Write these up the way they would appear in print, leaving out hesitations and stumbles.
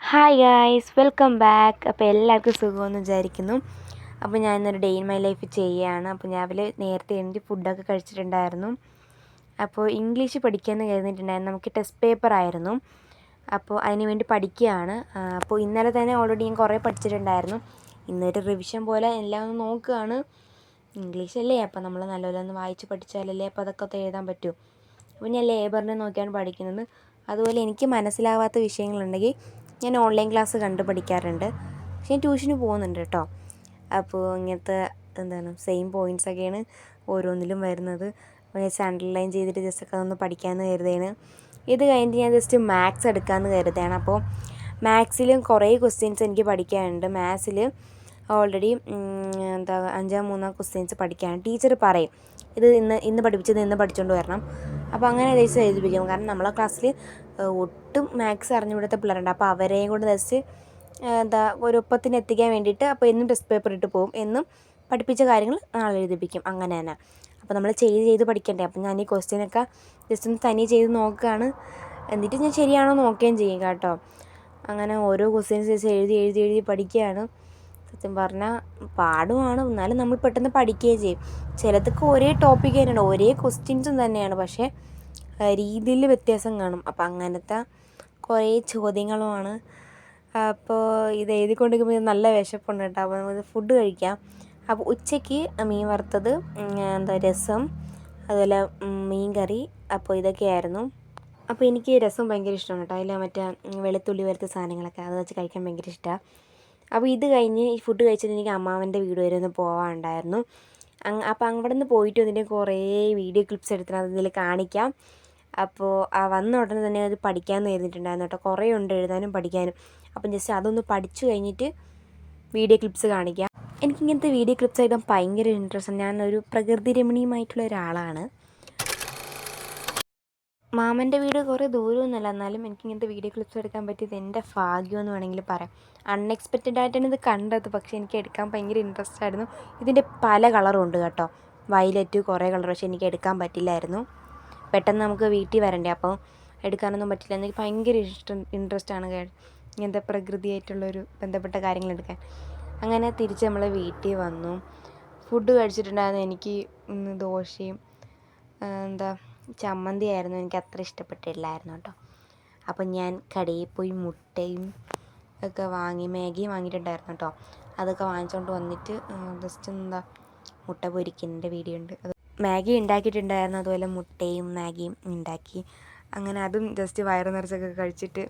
Hi guys, welcome back. അപ്പോൾ എല്ലാവർക്കും സുഖമെന്ന് വിചാരിക്കുന്നു. അപ്പോൾ ഞാൻ ഇന്നൊരു ഡേ ഇൻ മൈ ലൈഫ് ചെയ്യുകയാണ്. അപ്പോൾ രാവിലെ നേരത്തെ എഴുതി ഫുഡൊക്കെ കഴിച്ചിട്ടുണ്ടായിരുന്നു. അപ്പോൾ ഇംഗ്ലീഷ് പഠിക്കാമെന്ന് കരുതിയിട്ടുണ്ടായിരുന്നു. നമുക്ക് ടെസ്റ്റ് പേപ്പർ ആയിരുന്നു. അപ്പോൾ അതിന് വേണ്ടി പഠിക്കുകയാണ്. അപ്പോൾ ഇന്നലെ തന്നെ ഓൾറെഡി ഞാൻ കുറേ പഠിച്ചിട്ടുണ്ടായിരുന്നു. ഇന്നൊരു റിവിഷൻ പോലെ എല്ലാം ഒന്ന് നോക്കുകയാണ്. ഇംഗ്ലീഷല്ലേ, അപ്പോൾ നമ്മൾ നല്ലപോലെ ഒന്ന് വായിച്ച് പഠിച്ചാലല്ലേ അപ്പോൾ അതൊക്കെ എഴുതാൻ പറ്റൂ. അപ്പോൾ ഞാൻ ലേബറിനെ നോക്കിയാണ് പഠിക്കുന്നത്. അതുപോലെ എനിക്ക് മനസ്സിലാവാത്ത വിഷയങ്ങളുണ്ടെങ്കിൽ ഞാൻ ഓൺലൈൻ ക്ലാസ് കണ്ട് പഠിക്കാറുണ്ട്. പക്ഷേ ഞാൻ ട്യൂഷന് പോകുന്നുണ്ട് കേട്ടോ. അപ്പോൾ ഇങ്ങനത്തെ സെയിം പോയിൻറ്റ്സൊക്കെയാണ് ഓരോന്നിലും വരുന്നത്. അപ്പോൾ ഞാൻ അണ്ടർലൈൻ ചെയ്തിട്ട് ജസ്റ്റ് ഒക്കെ ഒന്ന് പഠിക്കാമെന്ന് കരുതിയാണ്. ഇത് കഴിഞ്ഞിട്ട് ഞാൻ ജസ്റ്റ് മാത്സ് എടുക്കാമെന്ന് കരുതുകയാണ്. അപ്പോൾ മാത്സിലും കുറേ ക്വസ്റ്റ്യൻസ് എനിക്ക് പഠിക്കാനുണ്ട്. മാത്സിൽ ഓൾറെഡി 5-3 ക്വസ്റ്റ്യൻസ് പഠിക്കാനുണ്ട്. ടീച്ചർ പറയും ഇത് ഇന്ന് പഠിപ്പിച്ചത് ഇന്ന് പഠിച്ചുകൊണ്ട് വരണം. അപ്പോൾ അങ്ങനെ ജസ്റ്റ് എഴുതിപ്പിക്കും. കാരണം നമ്മളെ ക്ലാസ്സിൽ ഒട്ടും മാത്സ് അറിഞ്ഞുകൂടാത്ത പിള്ളേരുണ്ട്. അപ്പോൾ അവരെയും കൊണ്ട് ജസ്റ്റ് ഒരു ഒപ്പത്തിന് എത്തിക്കാൻ വേണ്ടിയിട്ട് അപ്പോൾ എന്നും ടെസ്റ്റ് പേപ്പർ ഇട്ട് പോകും. എന്നും പഠിപ്പിച്ച കാര്യങ്ങൾ നാളെ എഴുതിപ്പിക്കും. അങ്ങനെ തന്നെ. അപ്പോൾ നമ്മൾ ചെയ്ത് പഠിക്കണ്ടേ. അപ്പോൾ ഞാൻ ഈ ക്വസ്റ്റ്യനൊക്കെ ജസ്റ്റ് ഒന്ന് തനിയെ ചെയ്ത് നോക്കുകയാണ്. എന്നിട്ട് ഞാൻ ശരിയാണോ നോക്കുകയും ചെയ്യും കേട്ടോ. അങ്ങനെ ഓരോ ക്വസ്റ്റ്യൻസ് ജസ്റ്റ് എഴുതി പഠിക്കുകയാണ്. സത്യം പറഞ്ഞാൽ പാടുമാണ്, എന്നാലും നമ്മൾ പെട്ടെന്ന് പഠിക്കുകയും ചെയ്യും. ചിലതൊക്കെ ഒരേ ടോപ്പിക്ക് തന്നെയാണ്, ഒരേ ക്വസ്റ്റ്യൻസും തന്നെയാണ്, പക്ഷേ രീതിയിൽ വ്യത്യാസം കാണും. അപ്പം അങ്ങനത്തെ കുറേ ചോദ്യങ്ങളുമാണ്. അപ്പോൾ ഇത് എഴുതിക്കൊണ്ടിരിക്കുമ്പോൾ നല്ല വിശപ്പുണ്ട് കേട്ടോ. അപ്പോൾ നമുക്ക് ഫുഡ് കഴിക്കാം. അപ്പോൾ ഉച്ചയ്ക്ക് മീൻ വറുത്തത്, രസം, അതുപോലെ മീൻ കറി. അപ്പോൾ ഇതൊക്കെയായിരുന്നു. അപ്പോൾ എനിക്ക് രസം ഭയങ്കര ഇഷ്ടമാണ് കേട്ടോ. അതിൽ മറ്റേ വെളുത്തുള്ളി വറുത്ത സാധനങ്ങളൊക്കെ അത് വെച്ച് കഴിക്കാൻ ഭയങ്കര ഇഷ്ടമാണ്. അപ്പോൾ ഇത് കഴിഞ്ഞ് ഈ ഫുഡ് കഴിച്ചിട്ട് എനിക്ക് അമ്മാവൻ്റെ വീട് വരെ ഒന്ന് പോകാനുണ്ടായിരുന്നു. അപ്പോൾ അവിടെ നിന്ന് പോയിട്ട് അതിൻ്റെ കുറേ വീഡിയോ ക്ലിപ്സ് എടുത്തിട്ട് അതിൽ കാണിക്കാം. അപ്പോൾ വന്ന ഉടനെ തന്നെ അത് പഠിക്കാമെന്ന് കരുതിയിട്ടുണ്ടായിരുന്നു കേട്ടോ. കുറേ ഉണ്ട് എഴുതാനും പഠിക്കാനും. അപ്പം ജസ്റ്റ് അതൊന്ന് പഠിച്ചു കഴിഞ്ഞിട്ട് വീഡിയോ ക്ലിപ്സ് കാണിക്കാം. എനിക്കിങ്ങനത്തെ വീഡിയോ ക്ലിപ്സ് എടുക്കാൻ ഭയങ്കര ഇൻട്രസ്റ്റ്. ഞാനൊരു പ്രകൃതി രമണീയമായിട്ടുള്ള ഒരാളാണ്. മാമൻ്റെ വീട് കുറേ ദൂരമൊന്നുമല്ല, എന്നാലും എനിക്കിങ്ങനത്തെ വീഡിയോ ക്ലിപ്സ് എടുക്കാൻ പറ്റിയത് എൻ്റെ ഭാഗ്യമെന്ന് വേണമെങ്കിൽ പറയാം. അൺഎക്സ്പെക്റ്റഡ് ആയിട്ടാണ് ഇത് കണ്ടത്, പക്ഷേ എനിക്ക് എടുക്കാൻ ഭയങ്കര ഇൻട്രസ്റ്റ് ആയിരുന്നു. ഇതിൻ്റെ പല കളറും ഉണ്ട് കേട്ടോ. വയലറ്റ് കുറേ കളർ, പക്ഷേ എനിക്ക് എടുക്കാൻ പറ്റില്ലായിരുന്നു. പെട്ടെന്ന് നമുക്ക് വീട്ടിൽ വരണ്ടേ, അപ്പോൾ എടുക്കാനൊന്നും പറ്റില്ല. എനിക്ക് ഭയങ്കര ഇൻട്രസ്റ്റാണ് ഇങ്ങനത്തെ പ്രകൃതിയായിട്ടുള്ളൊരു ബന്ധപ്പെട്ട കാര്യങ്ങൾ എടുക്കാൻ. അങ്ങനെ തിരിച്ച് നമ്മൾ വീട്ടിൽ വന്നു. ഫുഡ് കഴിച്ചിട്ടുണ്ടായിരുന്നു. എനിക്ക് ദോശയും ചമ്മന്തി ആയിരുന്നു. എനിക്ക് അത്ര ഇഷ്ടപ്പെട്ടില്ലായിരുന്നു കേട്ടോ. അപ്പം ഞാൻ കടയിൽ പോയി മുട്ടയും ഒക്കെ വാങ്ങി, മാഗിയും വാങ്ങിയിട്ടുണ്ടായിരുന്നു കേട്ടോ. അതൊക്കെ വാങ്ങിച്ചുകൊണ്ട് വന്നിട്ട് ജസ്റ്റ് മുട്ട പൊരിക്കുന്നതിൻ്റെ വീഡിയോ ഉണ്ട്. അത് മാഗി ഉണ്ടാക്കിയിട്ടുണ്ടായിരുന്നു. അതുപോലെ മുട്ടയും മാഗിയും ഉണ്ടാക്കി. അങ്ങനെ അതും ജസ്റ്റ് വയറ് നിറച്ചൊക്കെ കഴിച്ചിട്ട്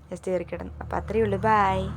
ജസ്റ്റ് കയറി കിടന്നു. അപ്പോൾ അത്രയേ ഉള്ളൂ. ബായ്.